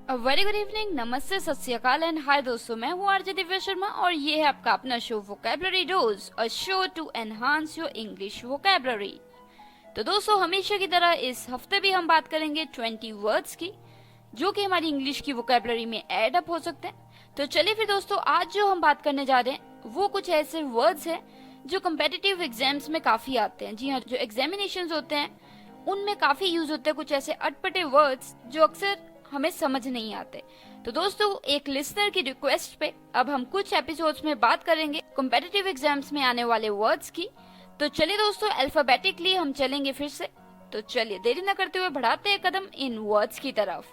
Very good evening, नमस्ते, सत श्री अकाल एंड हाय दोस्तों, मैं हूँ आरजे दिव्या शर्मा और ये है आपका अपना show vocabulary dose, a show to enhance your English vocabulary. तो दोस्तों, हमेशा की तरह इस हफ्ते भी हम बात करेंगे 20 वर्ड्स की जो कि हमारी इंग्लिश की वोकैबुलरी में ऐड अप हो सकते हैं। तो चलिए फिर दोस्तों, आज जो हम बात करने जा रहे हैं वो कुछ ऐसे वर्ड्स हैं जो कम्पिटिटिव एग्जाम्स में काफी आते हैं। जी हाँ, जो एग्जामिनेशंस होते हैं उनमें काफी यूज होते हैं कुछ ऐसे अटपटे वर्ड्स जो अक्सर हमें समझ नहीं आते। तो दोस्तों, एक लिसनर की रिक्वेस्ट पे अब हम कुछ एपिसोड्स में बात करेंगे कॉम्पिटिटिव एग्जाम्स में आने वाले वर्ड्स की। तो चलिए दोस्तों, अल्फाबेटिकली हम चलेंगे फिर से। तो चलिए देरी न करते हुए बढ़ाते हैं कदम इन वर्ड्स की तरफ।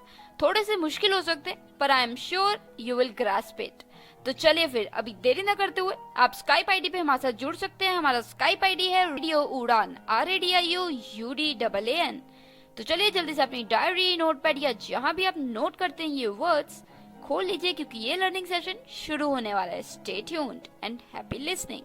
थोड़े से मुश्किल हो सकते हैं पर I am sure you will grasp it. तो चलिए फिर अभी देरी न करते हुए आप स्काइप आईडी पे हमारे साथ जुड़ सकते हैं। हमारा स्काइप आईडी है रेडियो उड़ान, RADIOUDAAN। तो चलिए जल्दी से अपनी डायरी, नोटपैड या जहां भी आप नोट करते हैं ये वर्ड्स खोल लीजिए, क्योंकि ये लर्निंग सेशन शुरू होने वाला है। Stay tuned and happy listening.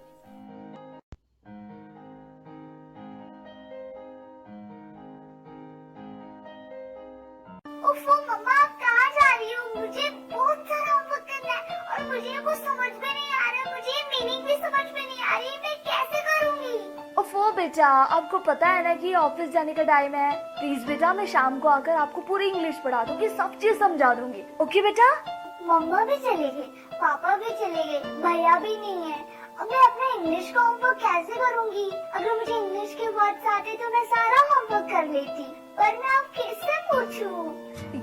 ओफो मम्मा, आप कहाँ जा रही हो? मुझे बहुत सारा होमवर्क करना है और मुझे कुछ समझ में नहीं आ रहा, मुझे मीनिंग भी समझ में नहीं आ रही, मैं कैसे करूँगी? ओफो बेटा, आपको पता है ना कि ऑफिस जाने का टाइम है। प्लीज बेटा, मैं शाम को आकर आपको पूरी इंग्लिश पढ़ा दूंगी, सब चीज समझा दूंगी। ओके बेटा? मम्मा भी चले गए, पापा भी चले गए, भैया भी नहीं है। अब मैं अपना इंग्लिश का होमवर्क कैसे करूँगी? अगर मुझे इंग्लिश के वर्ड्स आते तो मैं सारा होमवर्क कर लेती, पर मैं अब किससे पूछूं?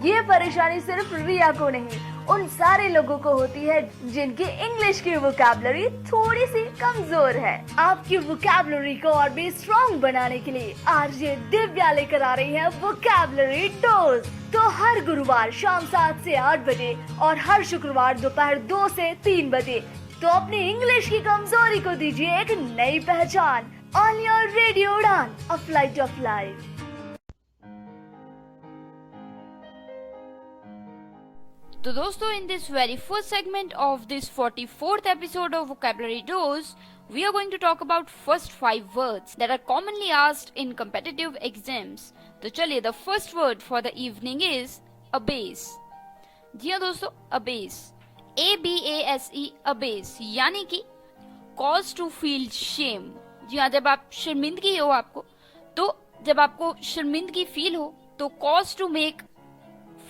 ये परेशानी सिर्फ रिया को नहीं, उन सारे लोगों को होती है जिनकी इंग्लिश की वोकैबुलरी थोड़ी सी कमजोर है। आपकी वोकैबुलरी को और भी स्ट्रॉन्ग बनाने के लिए आरजे दिव्या लेकर आ रही है वोकैबुलरी डोज। तो हर गुरुवार शाम 7 से 8 बजे और हर शुक्रवार दोपहर 2 से 3 बजे तो अपनी इंग्लिश की कमजोरी को दीजिए एक नई पहचान। On your radio Udaan, a flight of life. तो दोस्तों, in this very first segment of this 44th episode of Vocabulary Dose, we are going to talk about first 5 words that are commonly asked in competitive exams. तो चलिए, the first word for the evening is abase. जी हाँ दोस्तों, abase, ABASE, abase, यानी कि cause to feel shame। जी हाँ, जब आप शर्मिंदगी हो आपको, तो जब आपको शर्मिंदगी फील हो तो cause to make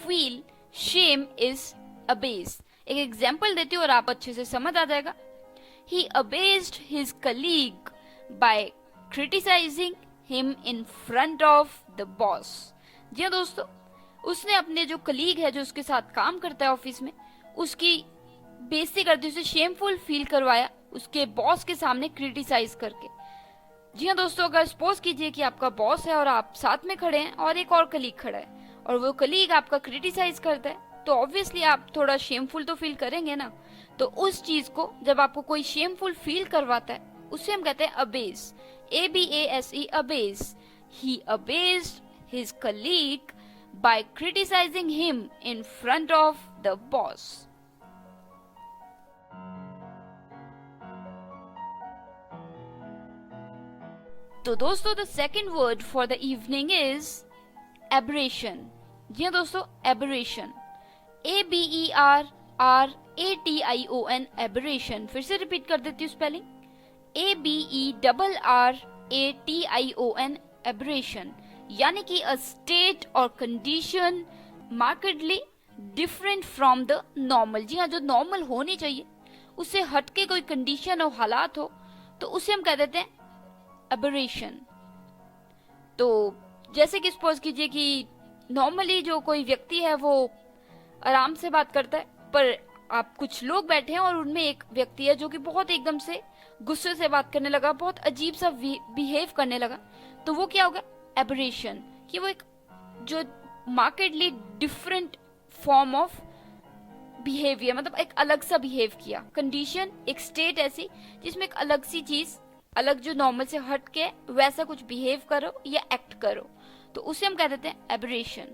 feel shame is abase। एक एग्जाम्पल देती हूँ और आप अच्छे से समझ आ जाएगा। He abased his colleague by criticizing him in front of the boss। जी हाँ दोस्तों, उसने अपने जो कलीग है, जो उसके साथ काम करता है ऑफिस में, उसकी बेइज्जती करते, उसे शेमफुल फील करवाया उसके बॉस के सामने क्रिटिसाइज करके। जी हाँ दोस्तों, अगर सपोज कीजिए कि आपका बॉस है और आप साथ में खड़े हैं और एक और कलीग खड़ा है और वो कलीग आपका क्रिटिसाइज करता है, तो ऑब्वियसली आप थोड़ा शेमफुल तो फील करेंगे ना। तो उस चीज को जब आपको कोई शेमफुल फील करवाता है उसे हम कहते हैं abase, ABASE, abase. He abased his colleague by criticising him in front of the boss. तो दोस्तों, the second word for the evening is aberration. जी हाँ दोस्तों, एबरेशन, ABERRATION, एबरेशन। फिर से रिपीट कर देती हूँ स्पेलिंग, ABERRATION, एबरेशन, यानी कि अ स्टेट और condition markedly different from the normal. जी हाँ, जो नॉर्मल होनी चाहिए उससे हटके कोई कंडीशन और हालात हो तो उसे हम कह देते हैं एबरेशन। तो जैसे कि सपोज कीजिए कि नॉर्मली जो कोई व्यक्ति है वो आराम से बात करता है, पर आप कुछ लोग बैठे हैं और उनमें एक व्यक्ति है जो कि बहुत एकदम से गुस्से से बात करने लगा, बहुत अजीब सा बिहेव करने लगा, तो वो क्या होगा? एबरेशन, कि वो एक जो मार्केडली डिफरेंट फॉर्म ऑफ बिहेवियर, मतलब एक अलग सा बिहेव किया। कंडीशन, एक स्टेट ऐसी जिसमें एक अलग सी चीज, अलग जो नॉर्मल से हट के वैसा कुछ बिहेव करो या एक्ट करो, तो उसे हम कह देते हैं एबरेशन।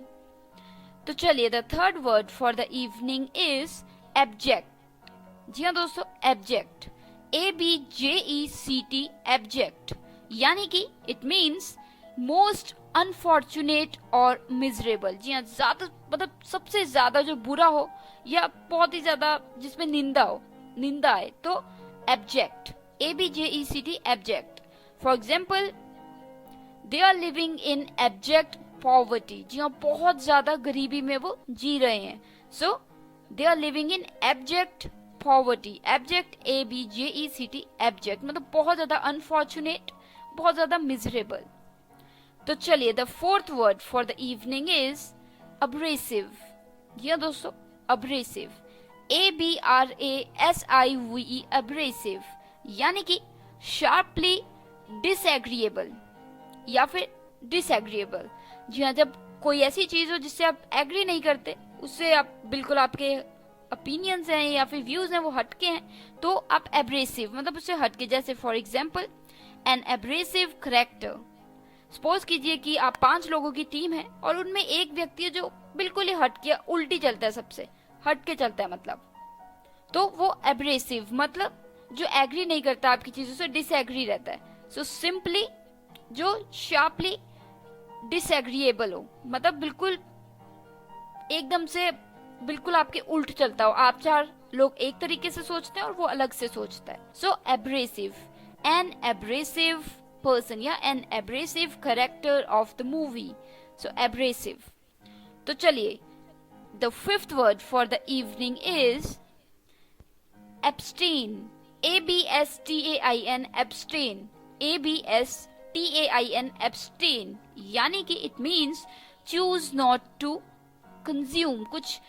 तो चलिए, the third word for the evening is abject. जी हाँ दोस्तों, एब्जेक्ट, ABJECT, एब्जेक्ट, यानी कि इट मीन्स मोस्ट अनफॉर्चुनेट और मिजरेबल। जी हाँ, ज्यादा मतलब सबसे ज्यादा जो बुरा हो या बहुत ही ज्यादा जिसमें निंदा आए, तो abject, ABJECT, abject. For example, they are living in abject poverty. जी हाँ, बहुत ज्यादा गरीबी में वो जी रहे हैं। So they are living in abject poverty. Abject, ABJECT, abject मतलब बहुत ज्यादा अनफॉर्चुनेट, बहुत ज्यादा मिजरेबल। तो चलिए, the fourth word for the evening is abrasive. जी हाँ दोस्तों, अब्रेसिव, ABRASIVE, अब्रेसिव यानी कि शार्पली डिसएग्रीएबल या फिर डिसएग्रीएबल। जी हाँ, जब कोई ऐसी चीज हो जिससे आप एग्री नहीं करते, उससे आप बिल्कुल आपके ओपिनियंस हैं या फिर व्यूज हैं वो हटके हैं, तो आप एब्रेसिव मतलब उससे हटके। जैसे for example, an abrasive character. Suppose कीजिए कि आप 5 लोगों की टीम है और उनमें एक व्यक्ति है जो बिल्कुल ही हटके उल्टी चलता है, सबसे हटके चलता है मतलब, तो वो एब्रेसिव मतलब जो एग्री नहीं करता आपकी चीजों से, डिसएग्री रहता है। सो सिंपली जो शार्पली डिसएग्रीएबल हो, मतलब बिल्कुल एकदम से बिल्कुल आपके उल्ट चलता हो। आप 4 लोग एक तरीके से सोचते हैं और वो अलग से सोचता है। So abrasive, an abrasive person या an abrasive character of the movie. So abrasive. तो चलिए, the fifth word for the evening is abstain, ABSTAIN, abstain, ABSTAIN, abstain यानी कि it means choose not to consume. कुछ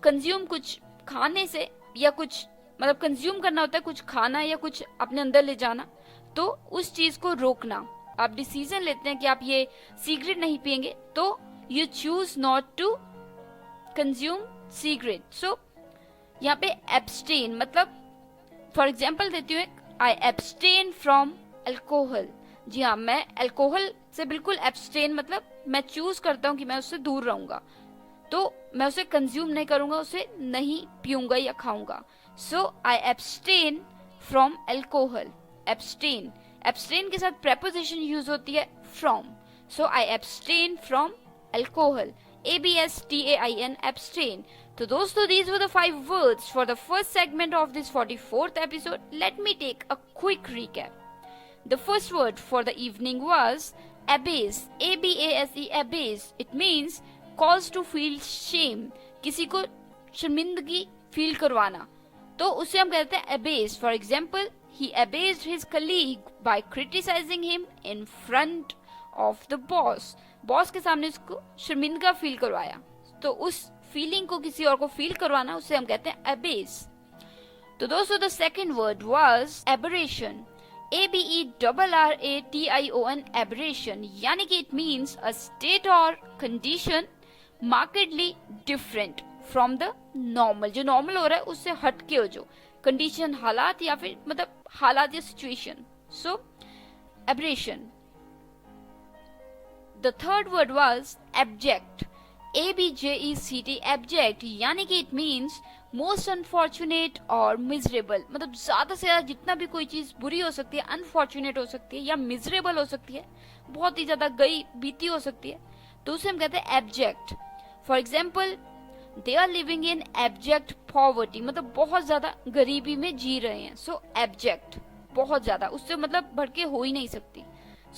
consume, कुछ खाने से या कुछ मतलब कंज्यूम करना होता है, कुछ खाना या कुछ अपने अंदर ले जाना, तो उस चीज को रोकना। आप डिसीजन लेते हैं कि आप ये सिगरेट नहीं पिएंगे, तो you choose not to consume cigarette. So यहाँ पे एब्स्टेन मतलब, फॉर एग्जाम्पल देती हूँ, आई एब्स्टेन फ्रॉम अल्कोहल। जी हाँ, मैं अल्कोहल से बिल्कुल एब्स्टेन मतलब मैं चूज करता हूँ कि मैं उससे दूर रहूंगा, तो मैं उसे कंज्यूम नहीं करूंगा, उसे नहीं पीऊंगा या खाऊंगा। So I abstain from alcohol. Abstain, abstain के साथ प्रेपोजिशन यूज होती है from. So I abstain from alcohol, ABSTAIN, abstain. तो दोस्तों, these were the 5 words for the first segment of this 44th episode. Let me take a quick recap. The first word for the evening was abase, ABASE, abase. It means cause to feel shame, किसी को शर्मिंदगी feel करवाना, तो उसे हम कहते हैं abase. For example, he abased his colleague by criticizing him in front of the boss. Boss के सामने उसको शर्मिंदा फील करवाया, तो उस फीलिंग को किसी और को फील करवाना उसे हम कहते हैं abase. तो दोस्तों, the second word was aberration, ABERRATION, aberration यानी कि इट मीन्स अ स्टेट और condition markedly different from the normal. जो नॉर्मल हो रहा है उससे हटके हो, जो कंडीशन, हालात या फिर मतलब हालात या situation. So abrasion. The third word was abject, ABJECT, abject यानी कि इट मीन्स मोस्ट अनफॉर्चुनेट और मिजरेबल। मतलब ज्यादा से ज्यादा जितना भी कोई चीज बुरी हो सकती है, अनफॉर्चुनेट हो सकती है या मिजरेबल हो सकती है, बहुत ही ज्यादा गई बीती हो सकती है, तो उसे हम कहते हैं abject. For example, they are living in abject poverty, मतलब बहुत ज्यादा गरीबी में जी रहे हैं। सो एब्जेक्ट बहुत ज्यादा, उससे मतलब बढ़ के हो ही नहीं सकती।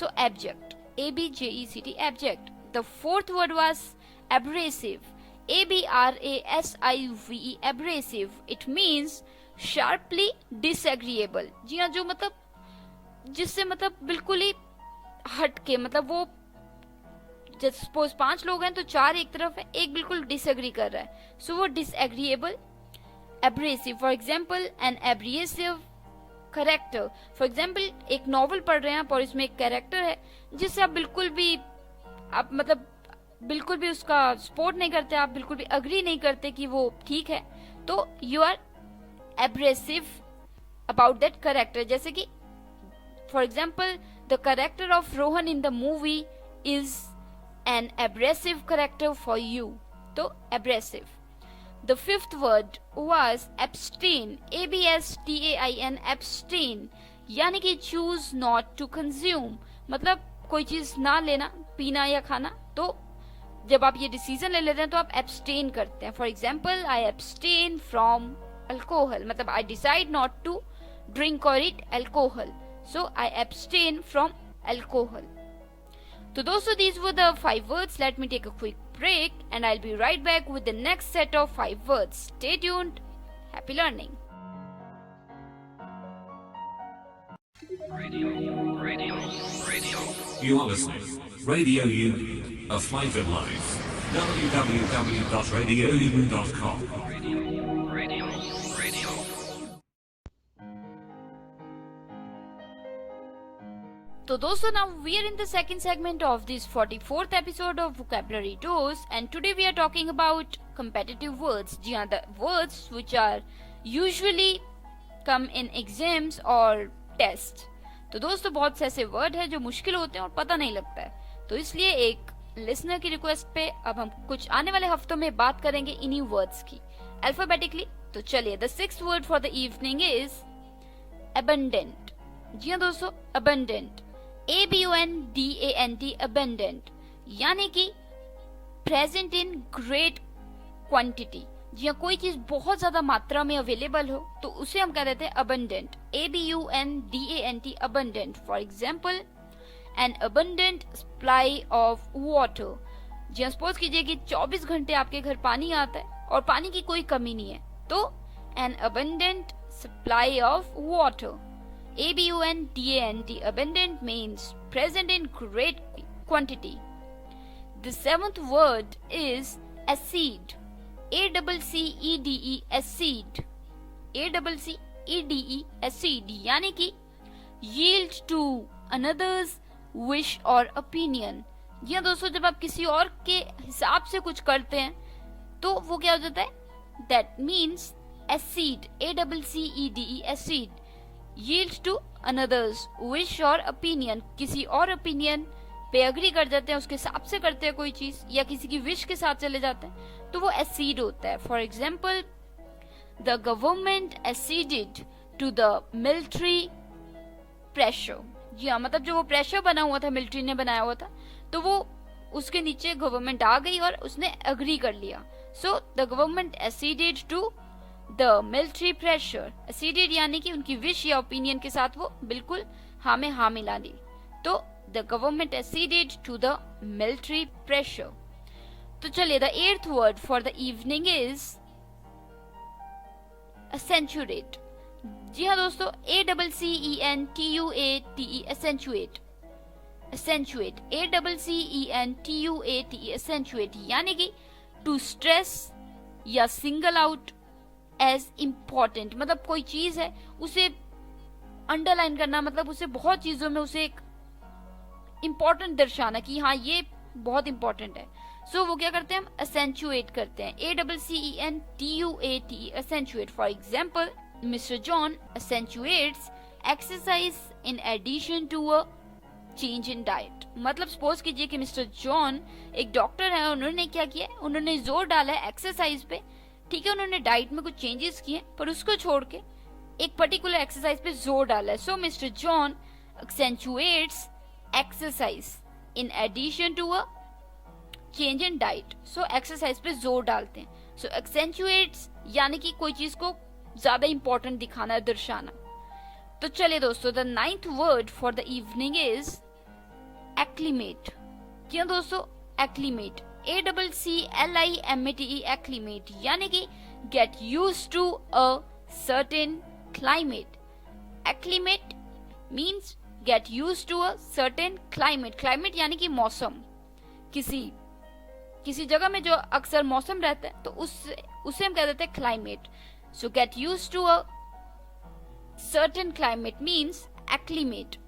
So abject, ABJECT, abject. The fourth word was abrasive, ABRASIVE, abrasive. It means sharply disagreeable. जी हाँ, जो मतलब जिससे मतलब बिल्कुल ही हटके, मतलब वो जैसे सपोज 5 लोग हैं तो 4 एक तरफ है, एक बिल्कुल डिसएग्री कर रहा है, सो वो disagreeable, abrasive. For example, an abrasive character. For example, एक नॉवल पढ़ रहे हैं आप और इसमें एक कैरेक्टर है जिससे आप बिल्कुल भी बिल्कुल भी उसका सपोर्ट नहीं करते, आप बिल्कुल भी अग्री नहीं करते कि वो ठीक है, तो you are abrasive about that character. जैसे कि for example, the character of Rohan in the movie is an abrasive character for you, तो abrasive. The fifth word was abstain, ABSTAIN, abstain यानी कि चूज नॉट टू कंज्यूम। मतलब कोई चीज ना लेना, पीना या खाना, तो जब आप ये डिसीजन ले लेते हैं तो आप एब्सटेन करते हैं. For example, I abstain from alcohol, मतलब I decide not to drink और eat alcohol, so I abstain from alcohol. तो दोस्तों, these were the 5 words. Let me take a quick break and I'll be right back with the next set of 5 words. Stay tuned. Happy learning. Radio. You are listening. Radio U, a flavoured life. www.radiou.com. Radio. So दोस्तों, now we are in the second segment of this 44th episode of Vocabulary Dose, and today we are talking about competitive words. जी हाँ, the words which are usually come in exams or tests. तो दोस्तों, बहुत से ऐसे word है जो मुश्किल होते हैं और पता नहीं लगता है, तो इसलिए एक लिसनर की रिक्वेस्ट पे अब हम कुछ आने वाले हफ्तों में बात करेंगे इन्हीं वर्ड्स की अल्फाबेटिकली. तो चलिए, the 6th word for the evening is abundant. जी हाँ दोस्तों, abundant, abundant, abundant, यानी कि प्रेजेंट इन ग्रेट क्वांटिटी. जी हाँ, कोई चीज बहुत ज्यादा मात्रा में अवेलेबल हो तो उसे हम कह देते हैं abundant, abundant, abundant. For example, an abundant supply of water. जी हाँ, सपोज कीजिए कि 24 घंटे आपके घर पानी आता है और पानी की कोई कमी नहीं है, तो an abundant supply of water. abundant, abundant means present in great quantity. The 7th word is acid. ACCEDE, acid. ACCEDE, acid, यानी कि yield to another's wish or opinion. जी हाँ दोस्तों, जब आप किसी और के हिसाब से कुछ करते हैं तो वो क्या हो जाता है? That means acid, ACCEDE, acid, yield to another's wish or opinion. किसी और opinion पे अग्री कर जाते हैं, उसके हिसाब से करते हैं कोई चीज, या किसी की विश के साथ चले जाते हैं, तो वो accede होता है. For example, the government acceded to the military pressure. जी हाँ, मतलब जो वो प्रेशर बना हुआ था, मिलिट्री ने बनाया हुआ था, तो वो उसके नीचे गवर्नमेंट आ गई और उसने अग्री कर लिया. So the government acceded to the military pressure. acceded यानी कि उनकी विश या ओपिनियन के साथ वो बिल्कुल हाँ में हाँ मिला ली, तो the government acceded to the military pressure. तो चलिए, the 8th word for the evening is accentuate. जी हाँ दोस्तों, ACCENTUATE, accentuate, accentuate, ACCENTUATE, accentuate, यानी कि to stress या single out as important. मतलब कोई चीज है उसे अंडरलाइन करना, मतलब उसे बहुत चीजों में उसे एक इम्पोर्टेंट दर्शाना कि हाँ ये बहुत इंपॉर्टेंट है. सो वो क्या करते हैं, हम accentuate करते हैं. ACCENTUATE, accentuate. For example, Mr. John accentuates exercise in addition to a change in diet. मतलब सपोज कीजिए कि मिस्टर जॉन एक डॉक्टर है, उन्होंने क्या किया, उन्होंने जोर डाला है एक्सरसाइज पे. ठीक है, उन्होंने डाइट में कुछ चेंजेस किए पर उसको छोड़ के एक पर्टिकुलर एक्सरसाइज पे जोर डाला है. So mister John accentuates exercise in addition to a change in diet. So exercise पे जोर डालते हैं. सो accentuates यानी कि कोई चीज को ज्यादा इंपॉर्टेंट दिखाना, दर्शाना. तो चलिए दोस्तों, the 9th word for the evening is acclimate. क्यों दोस्तों, acclimate, ACCLIMATE, acclimate, यानी कि get used to a certain climate. acclimate means get used to a certain climate. climate यानी कि मौसम, किसी जगह में जो अक्सर मौसम रहता है तो उसे हम कह देते हैं climate. So get used to a certain climate means acclimate.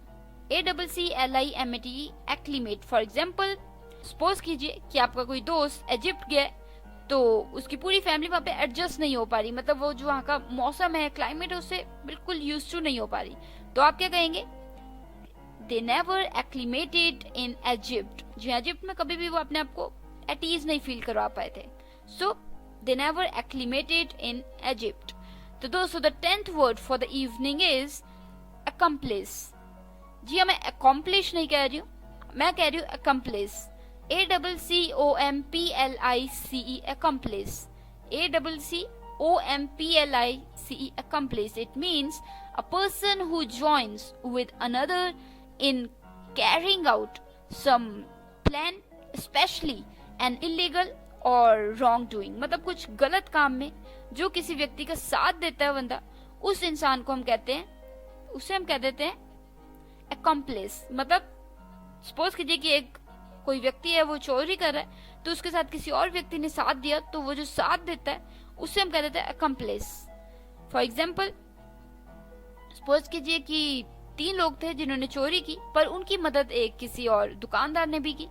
ACCLIMATE, acclimate. For example, suppose कीजिए कि आपका कोई दोस्त इजिप्ट गया तो उसकी पूरी फैमिली वहाँ पे एडजस्ट नहीं हो पा रही, मतलब वो जो वहाँ का मौसम है, क्लाइमेट है, उससे बिल्कुल यूज्ड टू नहीं हो पा रही, तो आप क्या कहेंगे, they never acclimated in Egypt. जी इजिप्ट में कभी भी वो अपने आप को एट ईज नहीं फील करवा पाए थे. So they never acclimated in Egypt. तो दोस्तों, the 10th word for the evening is accomplish. जी हाँ, मैं accomplish नहीं कह रही हूँ, मैं कह रही हूँ accomplice, ACCOMPLICE, accomplice, ACCOMPLICE, accomplice. It means a person who joins with another in carrying out some plan, especially an illegal और रॉन्ग डूइंग, मतलब कुछ गलत काम में जो किसी व्यक्ति का साथ देता है बंदा, उस इंसान को हम कहते हैं, उसे हम कह देते हैं accomplice. मतलब सपोज कीजिए कि एक कोई व्यक्ति है, वो चोरी कर रहा है, तो उसके साथ किसी और व्यक्ति ने साथ दिया, तो वो जो साथ देता है उससे हम कह देते हैं accomplice. फॉर एग्जाम्पल, सपोज कीजिए कि 3 लोग थे जिन्होंने चोरी की, पर उनकी मदद एक किसी और दुकानदार ने भी की,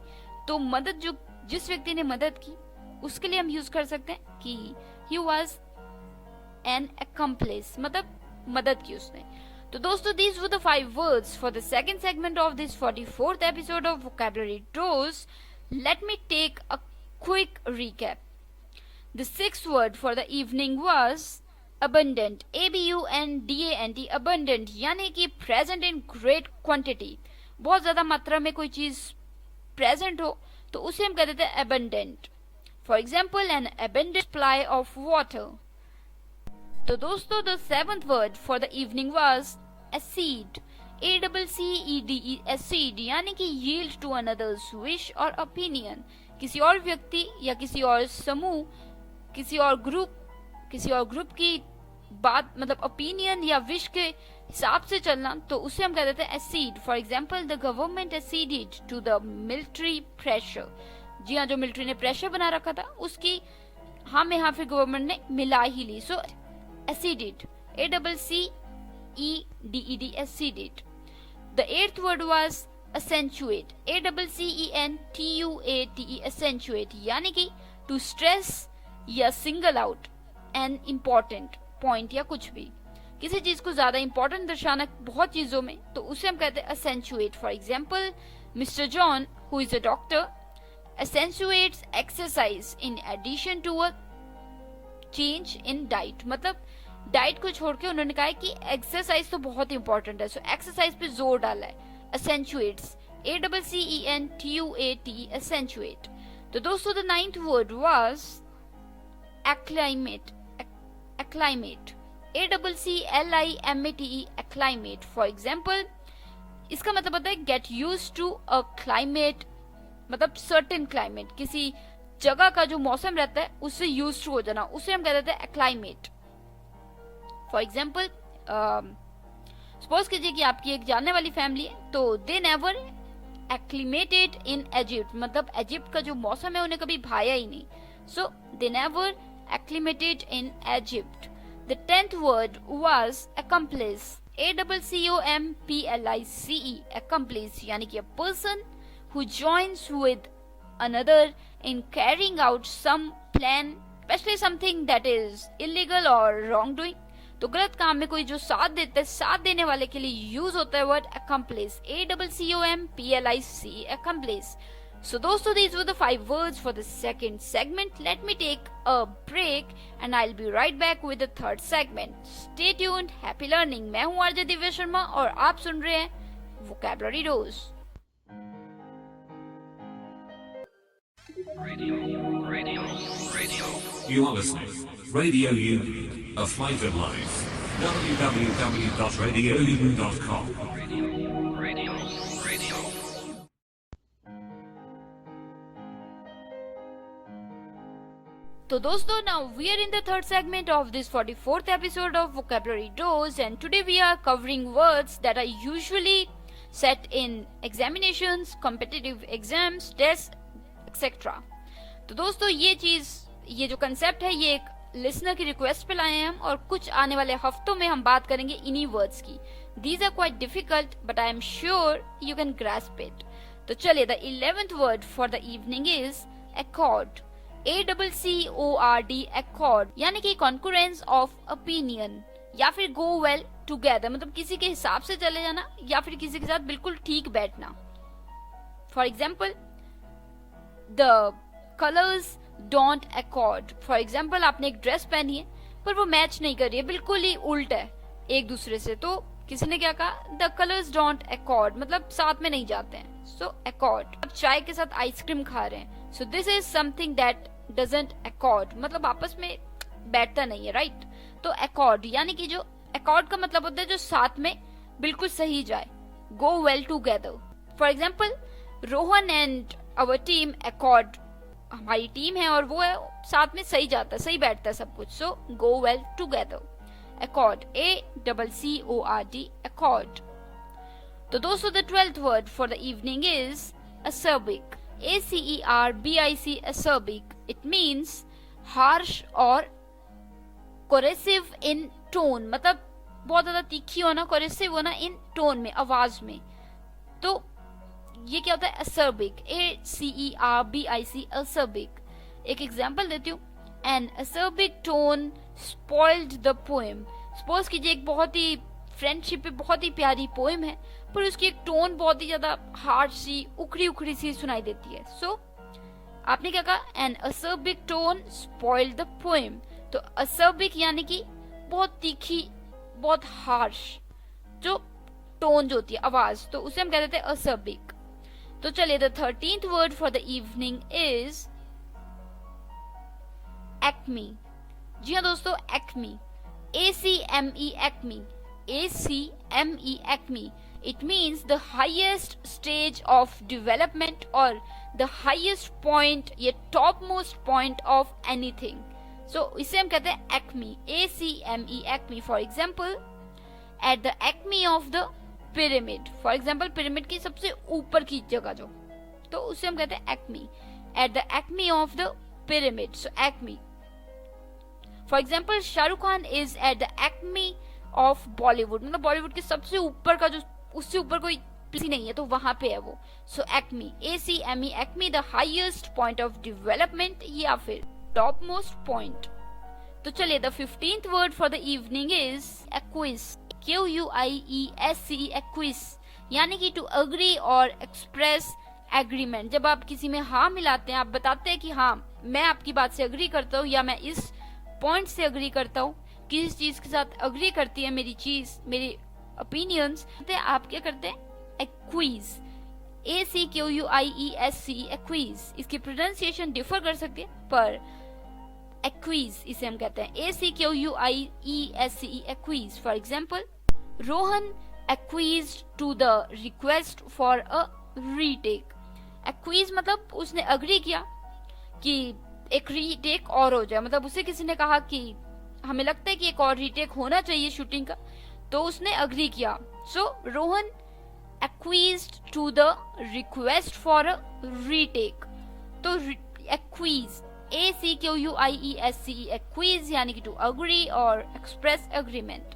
तो मदद जो जिस व्यक्ति ने मदद की उसके लिए हम यूज कर सकते हैं कि he was an accomplice, मतलब मदद की उसने. तो दोस्तों, these were the 5 words for the second segment of this 44th episode of Vocabulary Dose. Let me take a quick recap. The 6th word for the evening was abundant, ABUNDANT, abundant, यानी कि present in great quantity. बहुत ज्यादा मात्रा में कोई चीज present हो तो उसे हम कह देते हैं abundant. For example, an abundant supply of water. तो दोस्तों, the 7th word for the evening was accede, ACCED, accede, यानी कि yield to another's wish or opinion. किसी और व्यक्ति या किसी और समूह, किसी और ग्रुप की बात, मतलब ओपिनियन या विश के हिसाब से चलना, तो उसे हम कह देते हैं accede. For example, the government acceded to the military pressure. जी हाँ, जो मिलिट्री ने प्रेशर बना रखा था उसकी हम यहाँ फिर गवर्नमेंट ने मिला ही ली. सो acceded, ACCEDED, acceded. The 8th word was accentuate, ACCENTUATE, accentuate, यानी कि to stress या single out an important point या कुछ भी, किसी चीज को ज्यादा इंपॉर्टेंट दर्शाना बहुत चीजों में, तो उसे हम कहते हैं accentuate. For example, mister John, who is a doctor, accentuates exercise in addition to a change in diet. मतलब डाइट को छोड़ के उन्होंने कहा है कि एक्सरसाइज तो बहुत इंपॉर्टेंट है, सो एक्सरसाइज पे जोर डाला है. accentuates, ACCENTUATE, accentuate. तो दोस्तों, the 9th word was acclimate, acclimate, ACCLIMATE, acclimate. For example, इसका मतलब होता है get used to a climate, मतलब सर्टेन क्लाइमेट, किसी जगह का जो मौसम रहता है उससे यूज्ड टू हो जाना, उसे हम कह देते हैं acclimate. फॉर एग्जाम्पल, सपोज कीजिए कि आपकी एक जानने वाली फैमिली है, तो they never acclimated in Egypt, मतलब इजिप्ट का जो मौसम है उन्हें कभी भाया ही नहीं, so they never acclimated in Egypt. The 10th word was accomplice, ACCOMPLICE, accomplice, यानी कि a person who joins with another in carrying out some plan, especially something that is illegal or wrongdoing. तो गलत काम में कोई जो साथ देता है, साथ देने वाले के लिए यूज होता है word accomplice, ACCOMPLICE, accomplice. So दोस्तों, these were the 5 words for the second segment. Let me take a break and I'll be right back with the third segment. Stay tuned, happy learning. मैं हूँ RJ Divya Sharma और आप सुन रहे हैं Vocabulary Dose. Radio. You are listening. Radio U, a flavored life. www.radiou.com. Radio. So दोस्तों, now we are in the third segment of this 44th episode of Vocabulary Dose, and today we are covering words that are usually set in examinations, competitive exams, tests, etc. तो दोस्तों, ये जो concept है, ये एक listener की request पे लाए हैं हम, और कुछ आने वाले हफ्तों में हम बात करेंगे इन्हीं वर्ड्स की. These are quite difficult, but I am sure you can grasp it. तो चलिए, the 11th word for the evening is accord, ACCORD, accord, यानी कि concurrence of opinion या फिर go well together, मतलब किसी के हिसाब से चले जाना या फिर किसी के साथ बिल्कुल ठीक बैठना. For example, the colors don't accord. For example, आपने एक ड्रेस पहनी है पर वो मैच नहीं कर रही है, बिल्कुल ही उल्ट है एक दूसरे से, तो किसी ने क्या कहा, द कलर्स डोंट अकॉर्ड, मतलब साथ में नहीं जाते हैं, सो अकॉर्ड। अब चाय के साथ आइसक्रीम खा रहे हैं, so this is something that doesn't accord, मतलब आपस में बैठता नहीं है, राइट। तो अकॉर्ड यानी कि जो अकॉर्ड का मतलब होता है जो साथ में बिल्कुल सही जाए, गो well together. For example, Rohan and our team accord, हमारी टीम है और वो है साथ में सही जाता है, सही बैठता है सब कुछ, so go well together. accord, ACCORD, accord. तो दोस्तों the 12th word for the evening is acerbic, ACERBIC, acerbic. It means harsh or corrosive in tone, मतलब बहुत ज्यादा तीखी होना, corrosive होना in tone में, आवाज में। तो ये क्या होता है acerbic, ACERBIC, acerbic। एक एग्जाम्पल देती हूँ, an acerbic tone spoiled the poem। Suppose कीजिए एक बहुत ही फ्रेंडशिप पे बहुत ही प्यारी पोएम है, पर उसकी एक टोन बहुत ही ज्यादा हार्ड सी, उखड़ी उखड़ी सी सुनाई देती है। सो आपने क्या कहा, N acerbic tone spoiled the poem। तो acerbic यानी कि बहुत तीखी, बहुत हार्श जो टोन जो होती है, आवाज, तो उसे हम कह देते हैं acerbic। तो चलिए the 13th word for the evening is acme. जी हाँ दोस्तों, acme, ACME, acme, ACME, acme. It means the highest stage of development or the highest point या topmost point of anything. So इसे हम कहते हैं acme, ACME, acme. For example, at the acme of the pyramid. For example, pyramid की सबसे ऊपर की जगह जो, तो उसे हम कहते हैं acme. At the acme of the pyramid. So acme. For example, Shahrukh Khan is at the acme of Bollywood. मतलब बॉलीवुड के सबसे ऊपर का जो, उससे ऊपर कोई किसी नहीं है, तो वहां पे है वो। So acme, ACME, acme, the highest point of development या फिर टॉप मोस्ट पॉइंट। तो चलिए the 15th word for the evening is acquiesce, QUIESCE, acquiesce, यानी कि टू अग्री और एक्सप्रेस एग्रीमेंट। जब आप किसी में हाँ मिलाते हैं, आप बताते हैं कि हाँ मैं आपकी बात से अग्री करता हूँ या मैं इस पॉइंट से अग्री करता हूँ, किसी चीज के साथ अग्री करती है मेरी चीज, मेरी ओपिनियंस, आप क्या करते हैं, एक्विज, ACQUIESCE, एक्विज। इसकी प्रोनाउंसिएशन डिफर कर सकती है, पर एक्विज इसे हम कहते हैं, ACQUIESCE, acquiesce. For example, Rohan acquiesce to the request for a retake. Acquiesce मतलब उसने अग्री किया कि एक रीटेक और हो जाए, मतलब उसे किसी ने कहा कि हमें लगता है कि एक और रीटेक होना चाहिए शूटिंग का, तो उसने अग्री किया। So Rohan acquiesced to the request for a retake. तो एक्विज, ACQUIESCE, एक्विज, यानी कि टू अग्री और एक्सप्रेस एग्रीमेंट।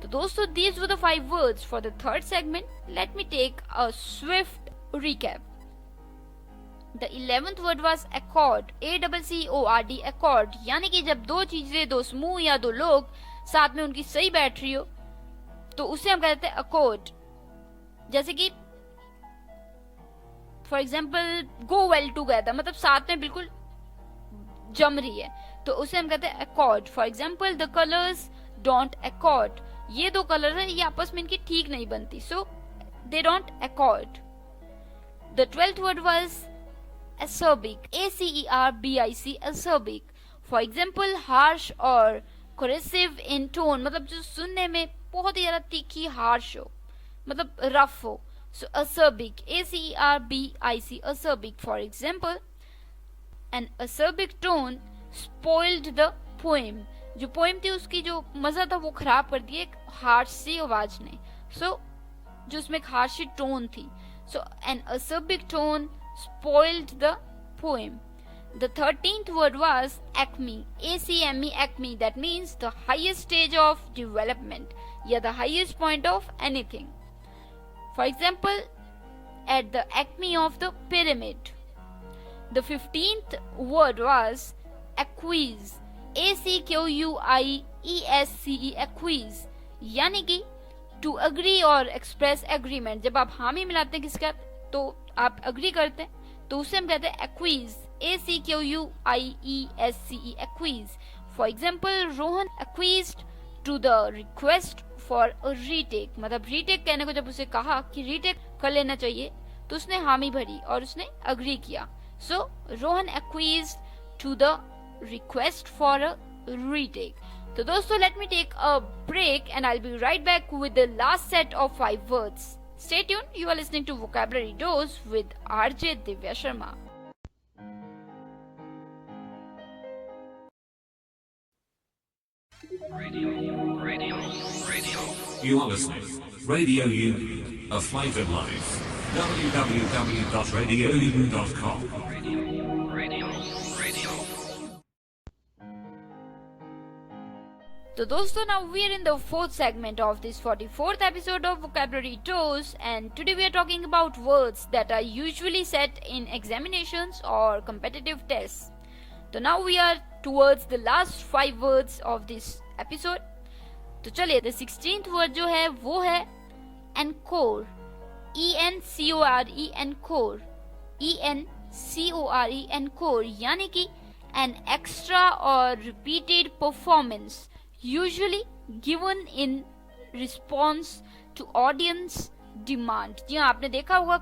तो दोस्तों, these were the 5 words for the third segment. Let me take a swift recap. The 11th word was accord, ACCORD, accord, यानी कि जब दो चीजें, दो समूह या दो लोग साथ में उनकी सही बैठ रही हो, तो उसे हम कहते हैं accord। जैसे कि for example, go well together, मतलब साथ में बिल्कुल जम रही है, तो उसे हम कहते हैं accord। For example, the colours don't accord, ये दो कलर है, ये आपस में इनकी ठीक नहीं बनती, so they don't accord। The 12th word was acerbic, ACERBIC, acerbic। For example, harsh or corrosive in tone, मतलब जो सुनने में बहुत ही ज्यादा तीखी, harsh हो, मतलब rough हो, so acerbic, ACERBIC, acerbic। For example, an acerbic tone spoiled the poem, जो पोएम थी उसकी जो मजा था वो खराब कर दिया एक हार्श सी आवाज ने, so जो उसमें एक हार्श सी टोन थी, so an acerbic tone spoiled the poem। The 13th word was acme, ACME, acme, that means the highest stage of development या the highest point of anything। For example, at the acme of the pyramid। The 15th word was acquiesce, ACQUIESCE, acquiesce, यानी कि to agree और express agreement। जब आप हामी मिलाते हैं किसका, तो आप अग्री करते हैं, तो उसे हम कहते हैं acquiesce, ACQUIESCE, acquiesce. For example, Rohan acquiesced to the request for a retake. मतलब retake कहने को जब उसे कहा कि retake कर लेना चाहिए तो उसने हामी भरी और उसने agree किया. So Rohan acquiesced to the request for a retake. तो दोस्तों let me take a break and I'll be right back with the last set of 5 words. Stay tuned, you are listening to Vocabulary Dose with RJ Divya Sharma. Radio. You are listening. Radio U, a flavored life. www.radioU.com. Radio. So दोस्तों, now we are in the 4th segment of this 44th episode of Vocabulary Dose, and today we are talking about words that are usually set in examinations or competitive tests. So now we are towards the last 5 words of this episode. तो चलिए, the 16th word जो है वो है encore. ENCORE, encore. ENCORE, encore, यानी कि an extra or repeated performance usually given in response to audience demand. जी हाँ, आपने देखा होगा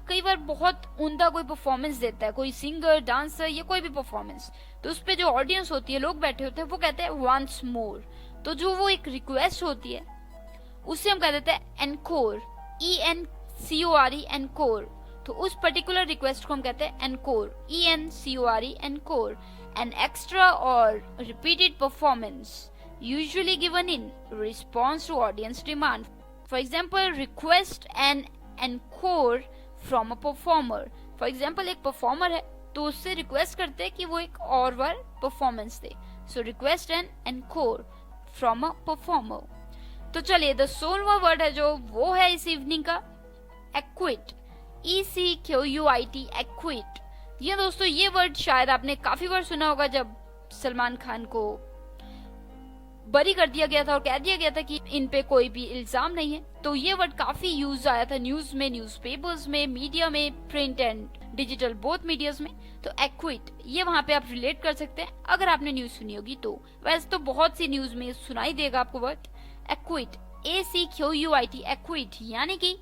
कई बार बहुत उमदा कोई परफॉर्मेंस देता है, कोई सिंगर, डांसर या कोई भी परफॉर्मेंस, तो उस पे जो ऑडियंस होती है, लोग बैठे होते हैं, वो कहते हैं once more. तो जो वो एक रिक्वेस्ट होती है उससे हम कह देते हैं एनकोर. ENCORE, encore. तो उस पर्टिकुलर रिक्वेस्ट को हम कहते हैं encore. ENCORE, encore. An extra or repeated performance usually given in response to audience demand. For example, request an encore from a performer. For example, एक performer है तो उससे रिक्वेस्ट करते हैं कि वो एक और बार परफॉर्मेंस दे. So request an encore from a performer. तो चलिए, the 16वां वर्ड है जो वो है इस इवनिंग का acquit. ECQUIT, acquit. ये दोस्तों, ये वर्ड शायद आपने काफी बार सुना होगा जब सलमान खान को बरी कर दिया गया था और कह दिया गया था कि इन पे कोई भी इल्जाम नहीं है. तो ये वर्ड काफी यूज आया था न्यूज में, न्यूज़पेपर्स में, मीडिया में, print and digital both medias में. तो एक्विट, ये वहां पे आप रिलेट कर सकते हैं अगर आपने न्यूज सुनी होगी तो. वैसे तो बहुत सी न्यूज में सुनाई देगा आपको वर्ड एक्विट. ACQUIT, एक्विट, यानी कि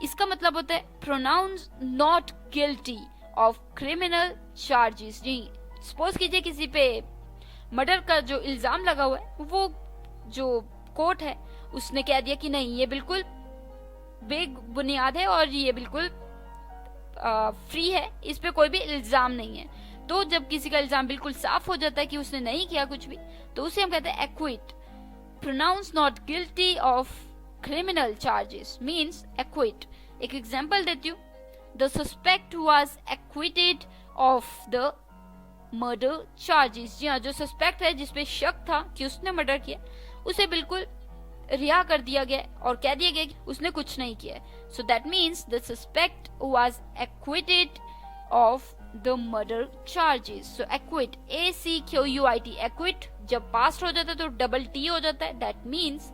इसका मतलब होता है pronounce not guilty of criminal charges. जी, सपोज कीजिए किसी पे मर्डर का जो इल्जाम लगा हुआ है, वो जो कोर्ट है उसने कह दिया कि नहीं, ये बिल्कुल बेबुनियाद है और ये बिल्कुल फ्री है, इस पे कोई भी इल्जाम नहीं है. तो जब किसी का इल्जाम बिल्कुल साफ हो जाता है कि उसने नहीं किया कुछ भी, तो उसे हम कहते हैं acquit. Pronounce not guilty of criminal charges means acquit. एक एग्जाम्पल देती हूँ. The suspect was acquitted of the murder charges. जी हाँ, जो सस्पेक्ट है, जिसपे शक था कि उसने मर्डर किया, उसे बिल्कुल रिहा कर दिया गया और कह दिया गया कि उसने कुछ नहीं किया. So that means the suspect was acquitted of the murder charges. So acquit, ACQUIT, acquit. जब पास्ट हो जाता है तो डबल टी हो जाता है. That means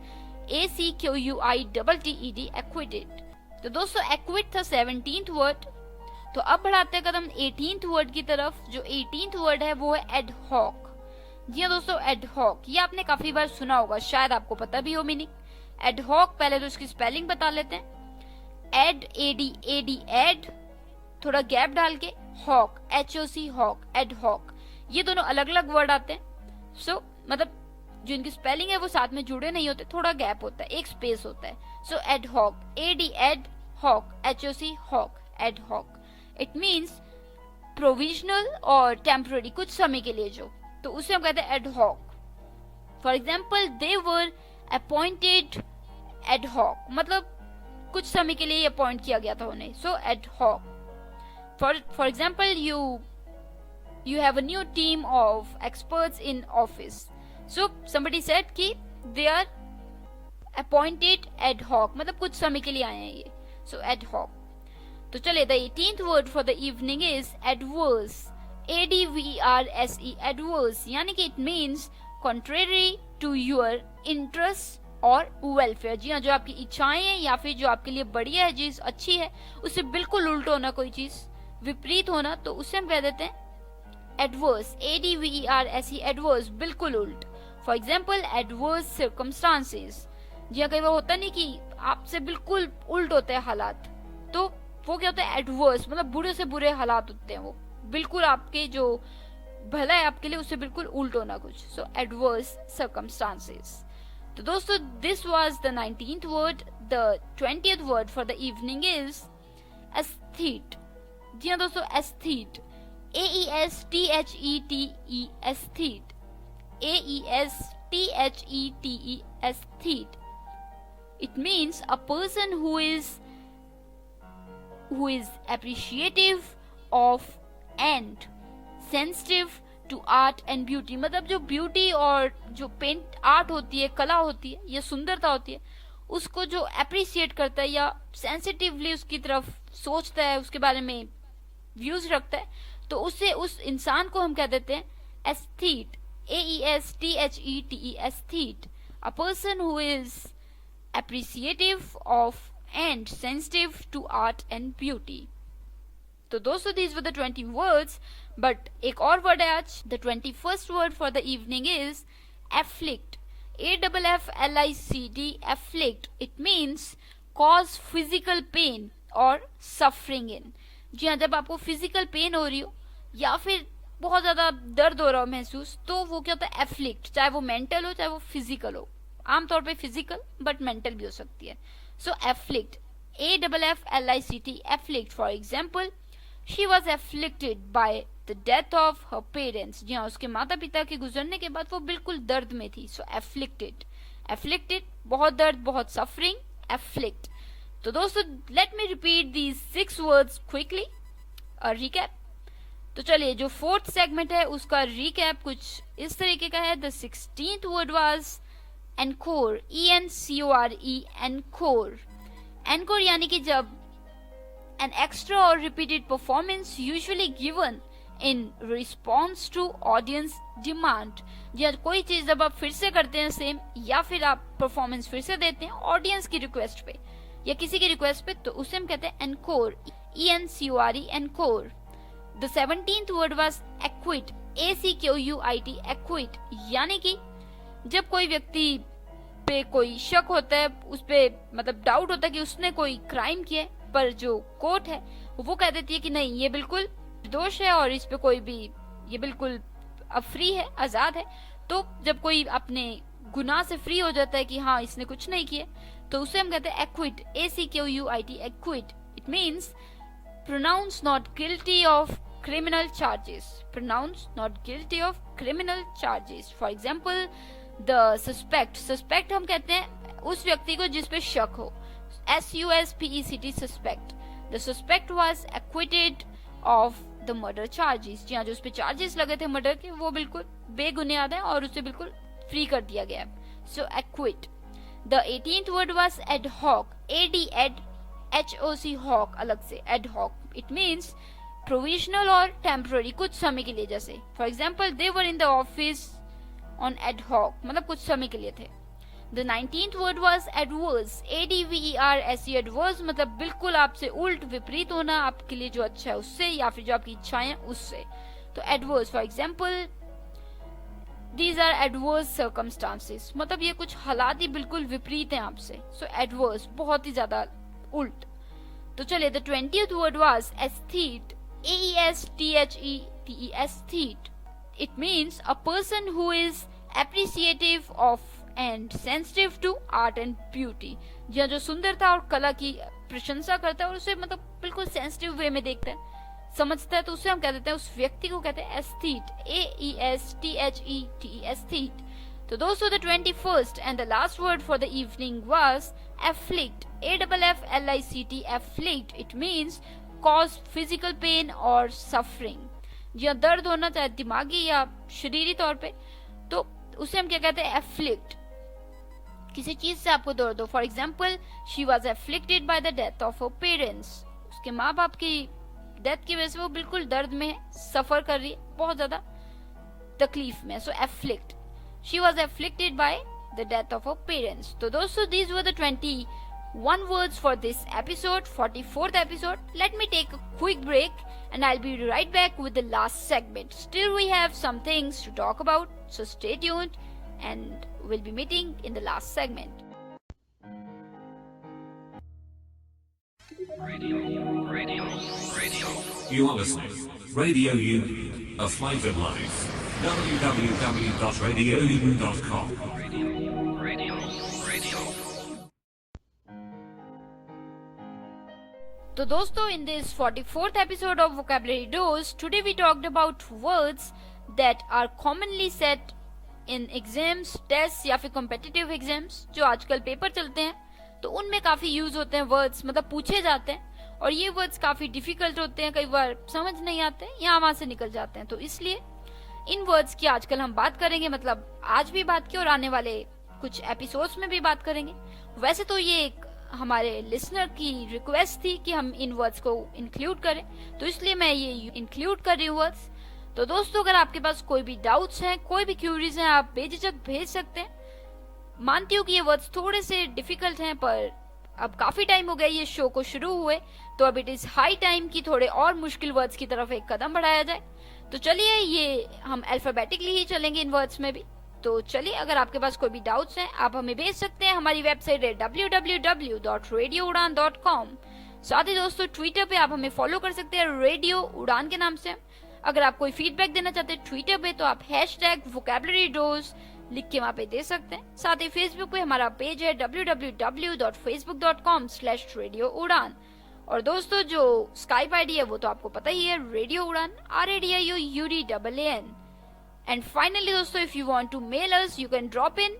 ACQUITTED, acquitted. तो दोस्तों, एक्विट था 17th वर्ड. तो अब बढ़ाते हैं कदम 18th वर्ड की तरफ. जो 18th वर्ड है वो है एडहॉक. जी हाँ दोस्तों, एडहॉक, ये आपने काफी बार सुना होगा, शायद आपको पता भी हो मीनिंग. एडहॉक, पहले तो इसकी स्पेलिंग बता लेते हैं. एड, थोड़ा गैप डाल के, हॉक, HOC, हॉक, एडहॉक. ये दोनों अलग अलग वर्ड आते हैं. सो मतलब जो इनकी स्पेलिंग है वो साथ में जुड़े नहीं होते, थोड़ा गैप होता है, एक स्पेस होता है. So ad hoc, ad, hoc, HOC, hoc, ad hoc. It means provisional और टेम्पररी, कुछ समय के लिए जो, तो उसे हम कहते हैं ad hoc. For example, they were appointed ad hoc, मतलब कुछ समय के लिए अपॉइंट किया गया था उन्हें. So ad hoc. For example, you have a new team of experts in office. So somebody said कि they are appointed ad hoc, मतलब कुछ समय के लिए आए हैं ये. So ad hoc. तो चले, the 18th word for the evening is adverse. ADVERSE, adverse, यानी कि it means contrary to your interests और welfare. जी हाँ, जो आपकी इच्छाएं हैं या फिर जो आपके लिए बढ़िया है, चीज अच्छी है, उससे बिल्कुल उल्ट होना, कोई चीज विपरीत होना, तो उससे हम कह देते हैं एडवर्स. ADVERSE, एडवर्स, बिल्कुल उल्ट. फॉर एग्जाम्पल एडवर्स सर्कमस्टांसेस, जी हाँ, कई बार होता नहीं कि आपसे बिल्कुल उल्ट होते हैं हालात, तो वो क्या होता है एडवर्स, मतलब बुरे से बुरे हालात होते हैं, वो बिल्कुल आपके जो भला है आपके लिए उससे बिल्कुल उल्ट होना कुछ, सो एडवर्स सर्कमस्टांसेस। तो दोस्तों this was the 19th word. The 20th word for the evening is aesthete. जी हाँ दोस्तों, aesthete, AESTHETE, aesthete, AESTHETE, aesthete. It means a person who is appreciative of and sensitive to art and beauty। मतलब जो beauty और जो paint art होती है, कला होती है या सुंदरता होती है, उसको जो अप्रिशिएट करता है या सेंसिटिवली उसकी तरफ सोचता है, उसके बारे में व्यूज रखता है, तो उससे उस इंसान को हम कह देते हैं aesthete, AESTHETE, aesthete. A person who is appreciative of and sensitive to art and beauty। तो दोस्तों these were the 20 words, but एक और वर्ड है आज। The 21st word for the evening is afflict, AFFLICT, afflict। It means cause physical pain or suffering in। जी हाँ, जब आपको physical pain हो रही हो या फिर बहुत ज्यादा दर्द हो रहा हो महसूस, तो वो क्या होता है एफ्लिक्ट, चाहे वो मेंटल हो चाहे वो फिजिकल हो, आमतौर पे फिजिकल बट मेंटल भी हो सकती है। So afflict, AFFLICT, afflict. For example she was afflicted by the death of her parents. जी हाँ, उसके माता पिता के गुजरने के बाद वो बिल्कुल दर्द में थी। सो एफ्लिक्टेड, एफ्लिक्टेड बहुत दर्द, बहुत सफरिंग, एफ्लिक्ट। तो दोस्तों let me repeat these 6 words quickly, recap. तो चलिए, जो 4th सेगमेंट है उसका रिकैप कुछ इस तरीके का है। The 16th word was encore, ENCORE, encore. Encore यानी कि जब an extra or repeated performance usually given in response to audience demand। या कोई चीज जब आप फिर से करते हैं सेम, या फिर आप परफॉर्मेंस फिर से देते हैं ऑडियंस की रिक्वेस्ट पे या किसी की रिक्वेस्ट पे, तो उसे हम कहते हैं encore, ENCORE, encore. The 17th word was equity, ACQUIT, equity. यानी कि जब कोई व्यक्ति पे कोई शक होता है, उस पे मतलब डाउट होता है कि उसने कोई क्राइम किया है, पर जो कोर्ट है वो कह देती है कि नहीं, ये बिल्कुल दोष है और इस पे कोई भी, ये बिल्कुल अब फ्री है, आजाद है। तो जब कोई अपने गुनाह से फ्री हो जाता है कि हाँ इसने कुछ नहीं किया, तो उसे हम कहते हैं acquit, ACQUIT, acquit. It means pronounce not guilty of criminal charges, pronounce not guilty of criminal charges. For example the suspect, suspect हम कहते हैं उस व्यक्ति को जिस पे शक हो, SUSPECT, suspect. The suspect was acquitted of the murder charges. जी हाँ, जो उस पे चार्जेस लगे थे मर्डर के, वो बिल्कुल बेगुनियाद है और उसे बिल्कुल फ्री कर दिया गया। So acquit. The 18th word was ad hoc, ADHOC, hoc अलग से, एडहॉक। इट मीन्स प्रोविजनल और टेम्पररी, कुछ समय के लिए। जैसे for example they were in the office on ad hoc, मतलब कुछ समय के लिए थे। The 19th word was adverse, ADVERSE, adverse मतलब बिल्कुल आपसे उल्ट, विपरीत होना, आपके लिए जो अच्छा है उससे या फिर जो आपकी इच्छाएं उससे। तो adverse, for example these are adverse circumstances, मतलब ये कुछ हालात ही बिल्कुल विपरीत हैं आपसे। सो एडवर्स बहुत ही ज्यादा उल्ट। तो चलिए, the 20th word was aesthete, AESTHETE, aesthete. It means a person who is appreciative of and sensitive to art and beauty। या जो सुंदरता और कला की प्रशंसा करता है और उसे मतलब बिल्कुल सेंसिटिव वे में देखता है, समझता है, तो उसे हम कह देते हैं, उस व्यक्ति को कहते हैं एस्थेट, AESTHETE, एस्थेट। तो दोस्तों the 21st and the last word for the evening was afflict, AFFLICT, afflict। It means cause physical pain or suffering। या दर्द होना, चाहे दिमागी या शरीरी तौर पे, तो उसे हम क्या कहते हैं एफ्लिक्ट। किसी चीज से आपको दर्द हो, for example she was afflicted by the death of her parents, उसके माँ बाप की डेथ की वजह से वो बिल्कुल दर्द में है, सफर कर रही है, बहुत ज्यादा तकलीफ में। So afflict, she was afflicted by the death of her parents. तो दोस्तों these were the 21 words for this episode, 44th episode। Let me take a quick break and I'll be right back with the last segment. Still we have some things to talk about, so stay tuned and we'll be meeting in the last segment. You are listening. Radio U, a flavoured life. www.radioU.com. So दोस्तों, in this 44th episode of Vocabulary Dose, today we talked about words that are commonly said in exams, tests या फिर competitive exams जो आजकल paper चलते हैं, तो उनमें काफी यूज होते हैं वर्ड्स, मतलब पूछे जाते हैं और ये वर्ड्स काफी डिफिकल्ट होते हैं, कई बार समझ नहीं आते, यहाँ वहां से निकल जाते हैं। तो इसलिए इन वर्ड्स की आजकल हम बात करेंगे, मतलब आज भी बात की और आने वाले कुछ एपिसोड्स में भी बात करेंगे। वैसे तो ये एक हमारे लिसनर की रिक्वेस्ट थी कि हम इन वर्ड्स को इंक्लूड करें, तो इसलिए मैं ये इंक्लूड कर रही हूँ वर्ड्स। तो दोस्तों, अगर आपके पास कोई भी डाउट्स हैं, कोई भी क्यूरीज हैं, आप बेझिझक भेज सकते हैं। मानती हूँ कि ये वर्ड्स थोड़े से डिफिकल्ट हैं, पर अब काफी टाइम हो गया ये शो को शुरू हुए, तो अब इट इज हाई टाइम कि थोड़े और मुश्किल वर्ड्स की तरफ एक कदम बढ़ाया जाए। तो चलिए, ये हम अल्फाबेटिकली ही चलेंगे इन वर्ड्स में भी। तो चलिए, अगर आपके पास कोई भी डाउट्स हैं, आप हमें भेज सकते हैं। हमारी वेबसाइट है www.radioudan.com। साथ ही दोस्तों, ट्विटर पे आप हमें फॉलो कर सकते हैं रेडियो उड़ान के नाम से। अगर आप कोई फीडबैक देना चाहते हैं ट्विटर पे, तो आप #vocabularyDose लिख के वहाँ पे दे सकते हैं। साथ ही फेसबुक पे हमारा पेज है www.facebook.com/radioudan। और दोस्तों, जो स्काइप आईडी है वो तो आपको पता ही है, radio Udaan, RADIOUDAN। And finally दोस्तों, if you want to mail us, you can drop in.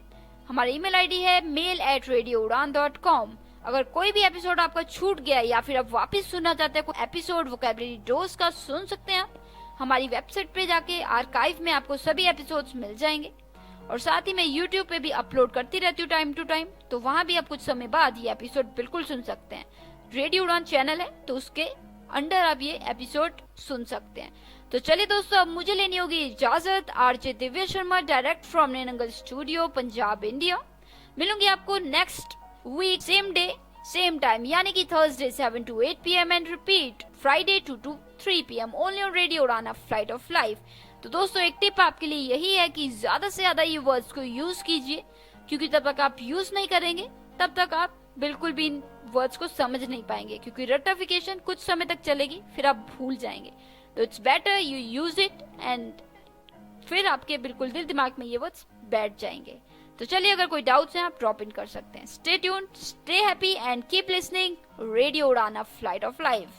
हमारा ईमेल आईडी है mail@radioudan.com। अगर कोई भी एपिसोड आपका छूट गया या फिर आप वापस सुनना चाहते हैं कोई एपिसोड वोकैबुलरी डोज का, सुन सकते हैं आप। हमारी वेबसाइट पे जाके आर्काइव में आपको सभी एपिसोड्स मिल जाएंगे। और साथ ही मैं YouTube पे भी अपलोड करती रहती हूँ टाइम टू टाइम, तो वहाँ भी आप कुछ समय बाद ये एपिसोड बिल्कुल सुन सकते हैं। रेडियो उड़ान चैनल है, तो उसके अंडर आप ये एपिसोड सुन सकते हैं। तो चलिए दोस्तों, अब मुझे लेनी होगी इजाजत। RJ Divya Sharma, direct from Nainangal studio, Punjab, India. मिलूंगी आपको next week same day same time, यानी कि Thursday 7 to 8 PM and repeat Friday 2 to 3 PM only on radio Udaan, a flight of life. तो दोस्तों, एक टिप आपके लिए यही है कि ज्यादा से ज्यादा ये वर्ड्स को यूज कीजिए, क्योंकि तब तक आप यूज नहीं करेंगे तब तक आप बिल्कुल भी इन वर्ड्स को समझ नहीं पाएंगे, क्योंकि रटिफिकेशन कुछ समय तक चलेगी, फिर आप भूल जाएंगे। तो it's better you use it and फिर आपके बिल्कुल दिल दिमाग में ये वर्ड्स बैठ जाएंगे। तो चलिए, अगर कोई डाउट्स हैं आप ड्रॉप इन कर सकते हैं। Stay tuned, stay happy and keep listening radio Udaan, a flight of life.